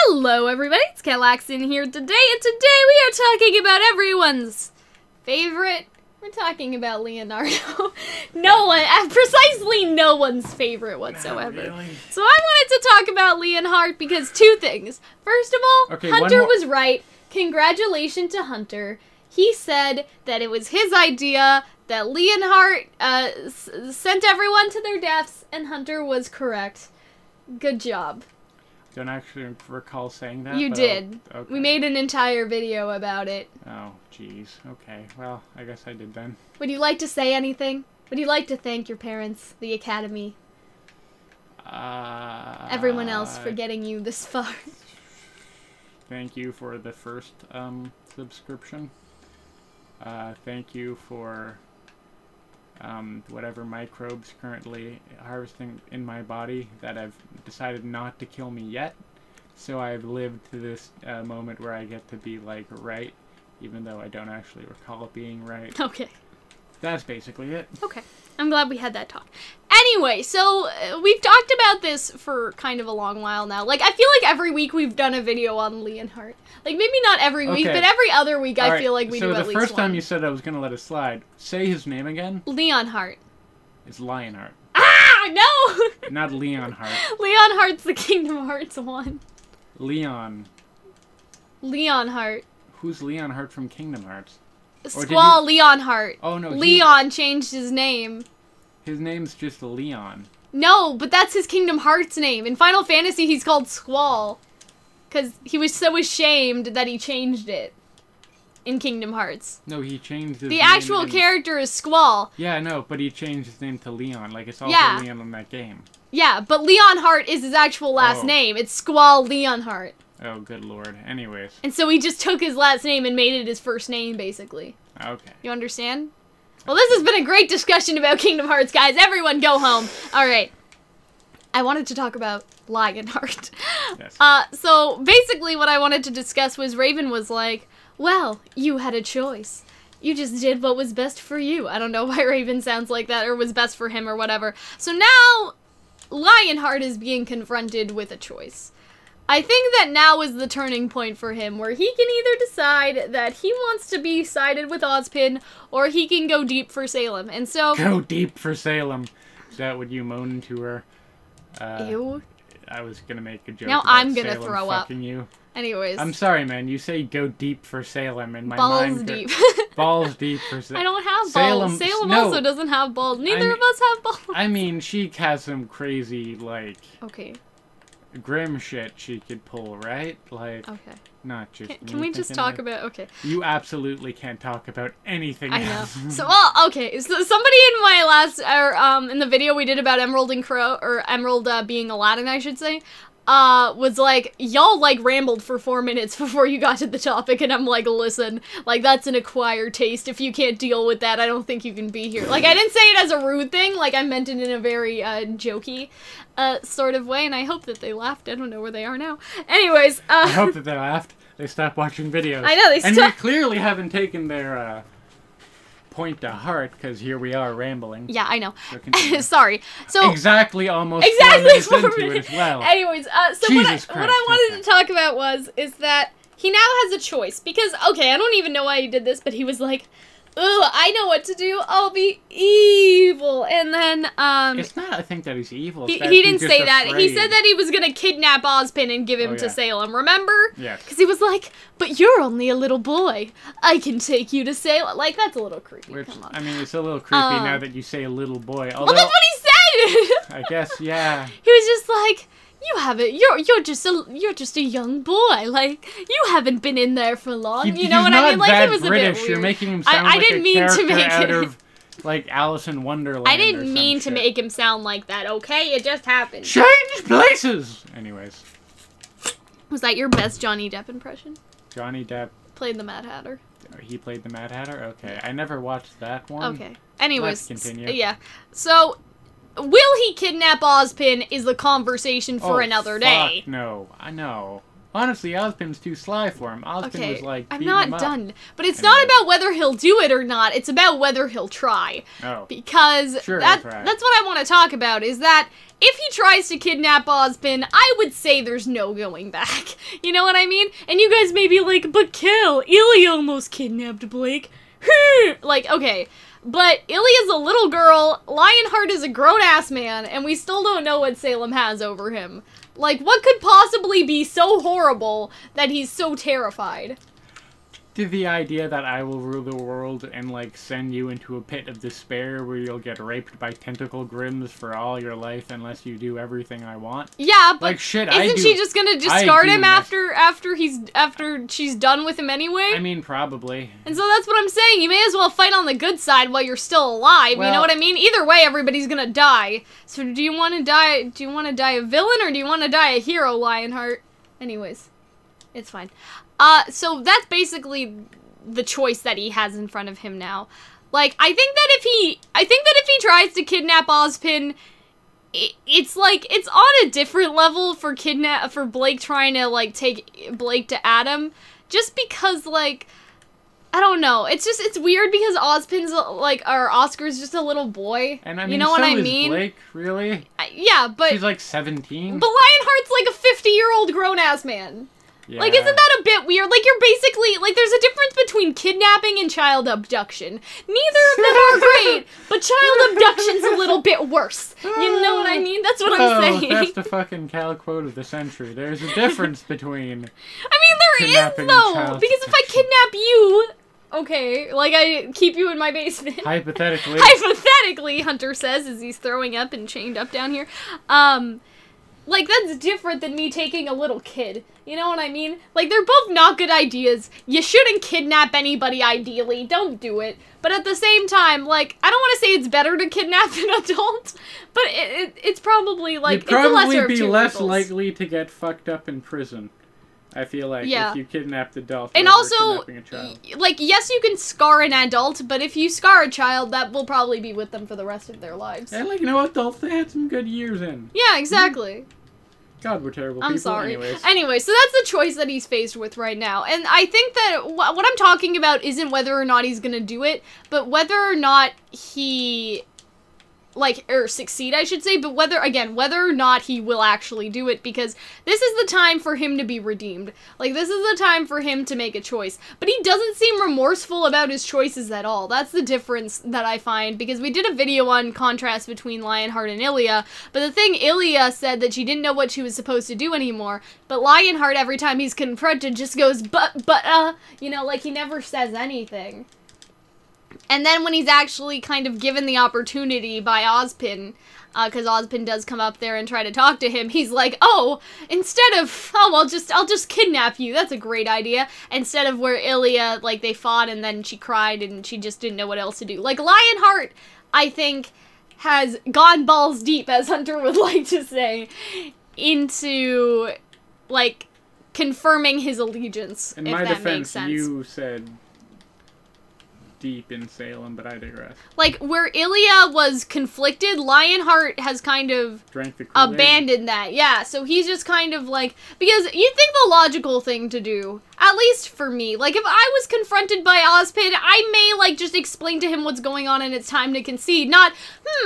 Hello everybody, it's Calxiyn here today, and today we are talking about everyone's favorite. We're talking about Leonardo. Precisely no one's favorite whatsoever. Really? So I wanted to talk about Lionheart because two things. First of all, Okay, Hunter was right. Congratulations to Hunter. He said that it was his idea, that Lionheart sent everyone to their deaths, and Hunter was correct. Good job. Don't actually recall saying that. You but did. Okay. We made an entire video about it. Oh, jeez. Okay. Well, I guess I did then. Would you like to say anything? Would you like to thank your parents, the Academy, everyone else for getting you this far? Thank you for the first subscription. Thank you for whatever microbes currently harvesting in my body that have decided not to kill me yet. So I've lived to this moment where I get to be, like, right, even though I don't actually recall it being right. Okay. That's basically it. Okay. I'm glad we had that talk. Anyway, so we've talked about this for kind of a long while now. Like, I feel like every week we've done a video on Lionheart. Like, maybe not every week, but every other week I feel like we do at least one. So the first time you said I was going to let it slide, say his name again. Leonheart. It's Lionheart. Ah, no! Not Leonheart. Leonheart's the Kingdom Hearts one. Leon. Leonheart. Who's Leonheart from Kingdom Hearts? Squall Lionheart. Oh, no. Leon changed his name. His name's just Leon. No, but that's his Kingdom Hearts name. In Final Fantasy, he's called Squall. Because he was so ashamed that he changed it in Kingdom Hearts. No, he changed his name. The actual character is Squall. Yeah, I know, but he changed his name to Leon. Like, it's also Leon in that game. Yeah, but Leonheart is his actual last name. It's Squall Leonheart. Oh, good lord. Anyways. And so he just took his last name and made it his first name, basically. Okay. You understand? Well, this has been a great discussion about Kingdom Hearts, guys. Everyone go home. Alright. I wanted to talk about Lionheart. Yes. So, basically what I wanted to discuss was Raven was like, well, you had a choice. You just did what was best for you. I don't know why Raven sounds like that, or was best for him, or whatever. So now, Lionheart is being confronted with a choice. I think that now is the turning point for him, where he can either decide that he wants to be sided with Ozpin, or he can go deep for Salem. And so... Go deep for Salem. Is that what you moaned to her? Ew. I was gonna make a joke now about I'm gonna Salem throw up. fucking you. Anyways. I'm sorry, man. You say go deep for Salem, and my balls mind... deep. Balls deep for Salem. I don't have balls. Salem also doesn't have balls. Neither of us have balls. I mean, she has some crazy, like... Okay. Grim shit she could pull, right? Like, okay. Not just Can we just talk about... Okay. You absolutely can't talk about anything else. I know. So, well, okay. So somebody in my last... in the video we did about Emerald and Crow... Or Emerald being Aladdin, I should say... was like, y'all, like, rambled for 4 minutes before you got to the topic, and I'm like, listen, like, that's an acquired taste. If you can't deal with that, I don't think you can be here. Like, I didn't say it as a rude thing, like, I meant it in a very, jokey, sort of way, and I hope that they laughed. I don't know where they are now. Anyways, I hope that they laughed. They stopped watching videos. I know, they stopped. And we clearly haven't taken their, point to heart, because here we are rambling. Yeah, I know. So sorry. So exactly 4 minutes into it as well. Anyways, so what I wanted to talk about is that he now has a choice. Because, okay, I don't even know why he did this, but he was like, ugh, I know what to do. I'll be evil. And then, It's not, I think, that he's evil. He didn't say that. He said that he was gonna kidnap Ozpin and give him to Salem, remember? Yes. Because he was like, but you're only a little boy. I can take you to Salem. Like, that's a little creepy. Which, come on. I mean, it's a little creepy now that you say a little boy. Although, well, that's what he said! I guess, yeah. He was just like, you haven't, you're just a young boy, like, you haven't been in there for long, you know what I mean? Like, he was British. A bit weird. You're making him sound like didn't a mean to character make out it. of, like, Alice in Wonderland. I didn't mean to make him sound like that, okay? It just happened. Change places! Anyways. Was that your best Johnny Depp impression? Johnny Depp played the Mad Hatter. He played the Mad Hatter? Okay. I never watched that one. Okay. Anyways. Let's continue. Yeah. So, will he kidnap Ozpin is the conversation for another day. No. I know. Honestly, Ozpin's too sly for him. Ozpin was like, I'm beating him not up. done. But it's not about whether he'll do it or not. It's about whether he'll try. Oh. Because Sure, that's what I want to talk about, is that if he tries to kidnap Ozpin, I would say there's no going back. You know what I mean? And you guys may be like, but Kel, Ilya almost kidnapped Blake. Like, okay. But Ilya's a little girl, Lionheart is a grown-ass man, and we still don't know what Salem has over him. Like, what could possibly be so horrible that he's so terrified? To the idea that I will rule the world and, like, send you into a pit of despair where you'll get raped by tentacle grims for all your life unless you do everything I want. Yeah, but like, shit, isn't she just gonna discard him after she's done with him anyway? I mean, probably. And so that's what I'm saying. You may as well fight on the good side while you're still alive. Well, you know what I mean? Either way, everybody's gonna die. So do you want to die? Do you want to die a villain or do you want to die a hero, Lionheart? Anyways, it's fine. So that's basically the choice that he has in front of him now. Like, I think that if he tries to kidnap Ozpin, it's like, it's on a different level for Blake trying to, like, take Blake to Adam. Just because, like, I don't know. It's weird because Ozpin's, like, or Oscar's just a little boy. And I mean, you know what I is mean? Blake, really? Yeah, but... She's like 17. But Lionheart's like a 50-year-old grown-ass man. Yeah. Like, isn't that a bit weird? Like, you're basically, like, there's a difference between kidnapping and child abduction. Neither of them are great, but child abduction's a little bit worse. You know what I mean? That's what I'm saying. That's the fucking Cal quote of the century. There's a difference between I mean, there is, though! Because if I kidnap you... Okay, like, I keep you in my basement. Hypothetically. Hypothetically, Hunter says, as he's throwing up and chained up down here. Like, that's different than me taking a little kid. You know what I mean? Like, they're both not good ideas. You shouldn't kidnap anybody, ideally. Don't do it. But at the same time, like, I don't want to say it's better to kidnap an adult, but it's probably, like, You'd probably it's a lesser of two less evils. likely to get fucked up in prison. I feel like if you kidnapped adults and over also, kidnapping a child. like, yes, you can scar an adult, but if you scar a child, that will probably be with them for the rest of their lives. And, like, you know, adults, they had some good years in. Yeah, exactly. God, we're terrible people. I'm sorry. Anyways. Anyway, so that's the choice that he's faced with right now. And I think that what I'm talking about isn't whether or not he's gonna do it, but whether or not he... like, or succeed, I should say, but whether or not he will actually do it, because this is the time for him to be redeemed. Like, this is the time for him to make a choice. But he doesn't seem remorseful about his choices at all. That's the difference that I find, because we did a video on contrast between Lionheart and Ilya, but the thing, Ilya said that she didn't know what she was supposed to do anymore, but Lionheart, every time he's confronted, just goes, you know, like, he never says anything. And then when he's actually kind of given the opportunity by Ozpin, because Ozpin does come up there and try to talk to him, he's like, oh, instead of, oh, I'll just kidnap you, that's a great idea, instead of where Ilya, like, they fought and then she cried and she just didn't know what else to do. Like, Lionheart, I think, has gone balls deep, as Hunter would like to say, into, like, confirming his allegiance, in if my that makes defense, sense. you said deep in Salem, but I digress. Like, where Ilya was conflicted, Lionheart has kind of Drank the Kool-Aid. abandoned that. Yeah, so he's just kind of like, because you'd think the logical thing to do, at least for me, like, if I was confronted by Ozpin, I may, like, just explain to him what's going on and it's time to concede, not,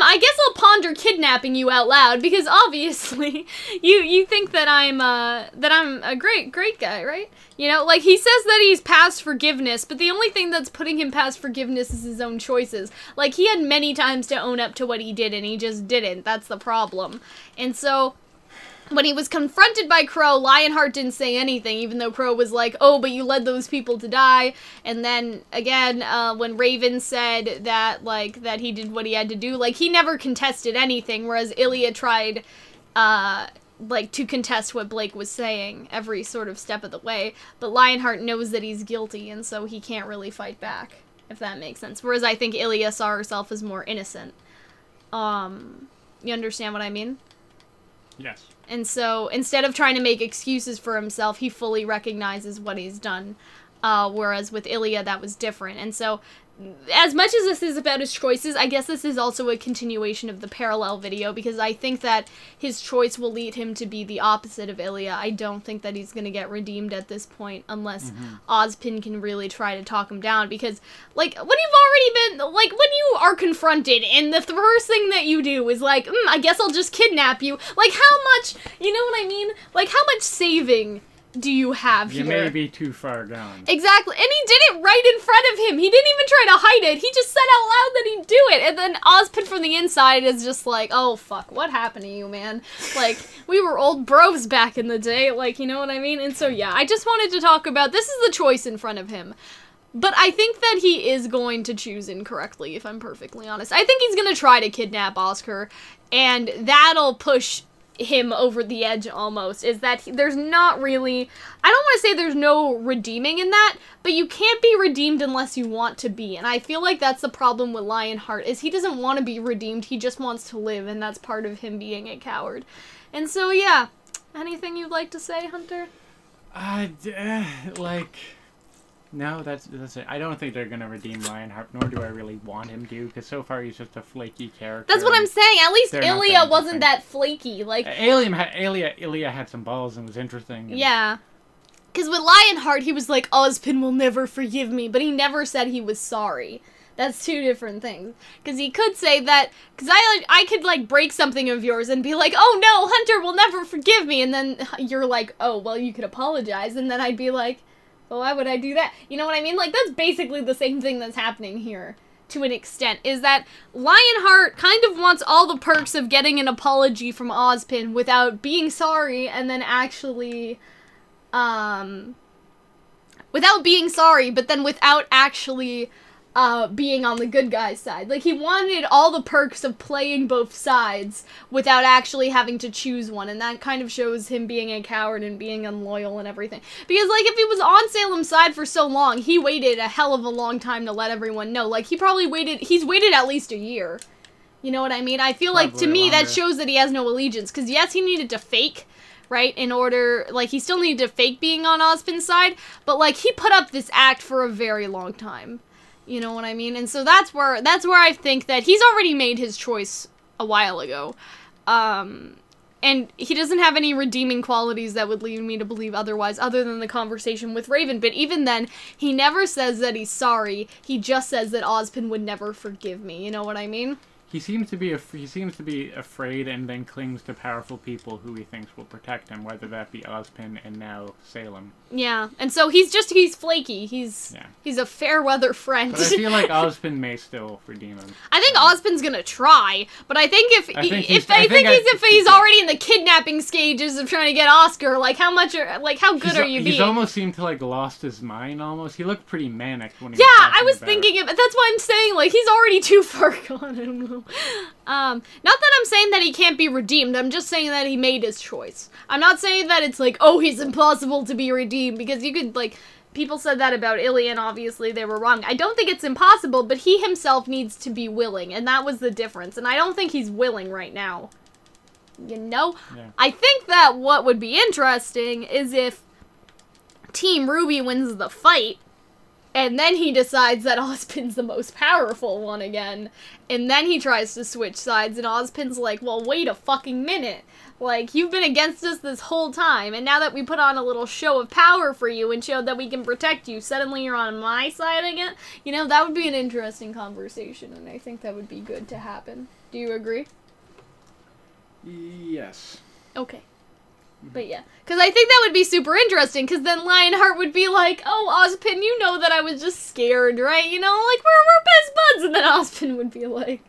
I guess I'll ponder kidnapping you out loud, because obviously, you think that I'm a great guy, right? You know, like, he says that he's past forgiveness, but the only thing that's putting him past forgiveness is his own choices. Like, he had many times to own up to what he did, and he just didn't. That's the problem. And so, when he was confronted by Crow, Lionheart didn't say anything, even though Crow was like, oh, but you led those people to die. And then, again, when Raven said that, like, that he did what he had to do, like, he never contested anything, whereas Ilya tried, like, to contest what Blake was saying every sort of step of the way. But Lionheart knows that he's guilty, and so he can't really fight back, if that makes sense. Whereas I think Ilya saw herself as more innocent. You understand what I mean? Yes. And so, instead of trying to make excuses for himself, he fully recognizes what he's done. Whereas with Ilya, that was different. And so, as much as this is about his choices, I guess this is also a continuation of the parallel video, because I think that his choice will lead him to be the opposite of Ilya. I don't think that he's going to get redeemed at this point, unless Ozpin can really try to talk him down, because, like, when you've already been, like, when you are confronted, and the first thing that you do is, like, I guess I'll just kidnap you, like, how much, you know what I mean? Like, how much saving do you have here? You may be too far gone. Exactly. And he did it right in front of him. He didn't even try to hide it. He just said out loud that he'd do it. And then Ozpin from the inside is just like, oh, fuck, what happened to you, man? Like, we were old bros back in the day. Like, you know what I mean? And so, yeah, I just wanted to talk about, this is the choice in front of him. But I think that he is going to choose incorrectly, if I'm perfectly honest. I think he's going to try to kidnap Oscar, and that'll push him over the edge almost, is that there's not really, I don't want to say there's no redeeming in that, but you can't be redeemed unless you want to be, and I feel like that's the problem with Lionheart, is he doesn't want to be redeemed, he just wants to live, and that's part of him being a coward. And so, yeah, anything you'd like to say, Hunter? No, that's it. I don't think they're gonna redeem Lionheart, nor do I really want him to, because so far he's just a flaky character. That's what I'm saying. At least Ilya wasn't that flaky. Like, Ilya had some balls and was interesting. And yeah. Because with Lionheart, he was like, Ozpin will never forgive me, but he never said he was sorry. That's two different things. Because he could say that, because I could, like, break something of yours and be like, oh no, Hunter will never forgive me, and then you're like, oh, well, you could apologize, and then I'd be like, well, why would I do that? You know what I mean? Like, that's basically the same thing that's happening here, to an extent, is that Lionheart kind of wants all the perks of getting an apology from Ozpin without being sorry, and then actually, without being sorry, but then without actually, being on the good guy's side. Like, he wanted all the perks of playing both sides without actually having to choose one, and that kind of shows him being a coward and being unloyal and everything. Because, like, if he was on Salem's side for so long, he waited a hell of a long time to let everyone know. Like, he's waited at least a year. You know what I mean? I feel like, to me, that shows that he has no allegiance. Because, yes, he needed to fake, right, in order, like, he still needed to fake being on Ozpin's side, but, like, he put up this act for a very long time. You know what I mean? And so that's where I think that he's already made his choice a while ago. And he doesn't have any redeeming qualities that would lead me to believe otherwise, other than the conversation with Raven. But even then, he never says that he's sorry. He just says that Ozpin would never forgive me. You know what I mean? He seems to be afraid and then clings to powerful people who he thinks will protect him, whether that be Ozpin and now Salem. Yeah, and so he's flaky. He's a fair weather friend. But I feel like Ozpin may still redeem him. I think Ozpin's gonna try, but I think if he's already in the kidnapping stages of trying to get Oscar, like how good are you being? He's almost seemed to like lost his mind almost. He looked pretty manic when he I was thinking of it. That's why I'm saying, like, he's already too far gone. I don't know. Not that I'm saying that he can't be redeemed, I'm just saying that he made his choice. I'm not saying that it's like, oh, he's impossible to be redeemed, because you could, like, people said that about Ilya, and obviously they were wrong. I don't think it's impossible, but he himself needs to be willing, and that was the difference, and I don't think he's willing right now. You know? Yeah. I think that what would be interesting is if Team RWBY wins the fight, and then he decides that Ozpin's the most powerful one again. And then he tries to switch sides, and Ozpin's like, well, wait a fucking minute. Like, you've been against us this whole time, and now that we put on a little show of power for you and showed that we can protect you, suddenly you're on my side again? You know, that would be an interesting conversation, and I think that would be good to happen. Do you agree? Yes. Okay. But yeah, because I think that would be super interesting, because then Lionheart would be like, oh, Ozpin, you know that I was just scared, right? You know, like, we're best buds, and then Ozpin would be like,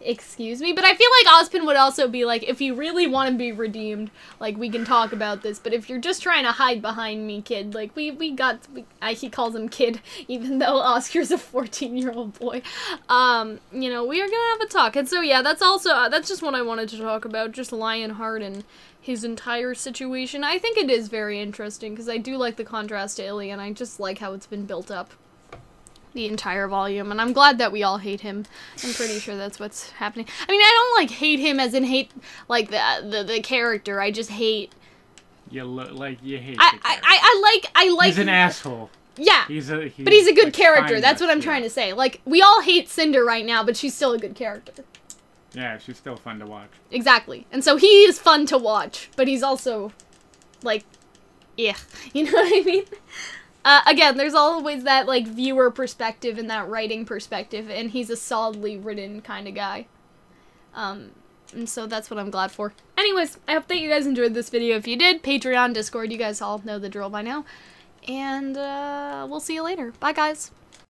excuse me? But I feel like Ozpin would also be like, if you really want to be redeemed, like, we can talk about this, but if you're just trying to hide behind me, kid, like, he calls him kid, even though Oscar's a 14-year-old boy, you know, we are gonna have a talk, and so, yeah, that's just what I wanted to talk about, just Lionheart and his entire situation. I think it is very interesting, because I do like the contrast to Ilya, and I just like how it's been built up the entire volume, and I'm glad that we all hate him. I'm pretty sure that's what's happening. I mean, I don't, like, hate him as in hate, like, the character. I just hate... You hate I like... He's an asshole. Yeah, He's a good like, character. That's fine, what I'm yeah. trying to say. Like, we all hate Cinder right now, but she's still a good character. Yeah, she's still fun to watch. Exactly. And so he is fun to watch, but he's also, like, yeah. You know what I mean? Again, there's always that, like, viewer perspective and that writing perspective, and he's a solidly written kind of guy. And so that's what I'm glad for. Anyways, I hope that you guys enjoyed this video. If you did, Patreon, Discord, you guys all know the drill by now. And, we'll see you later. Bye, guys.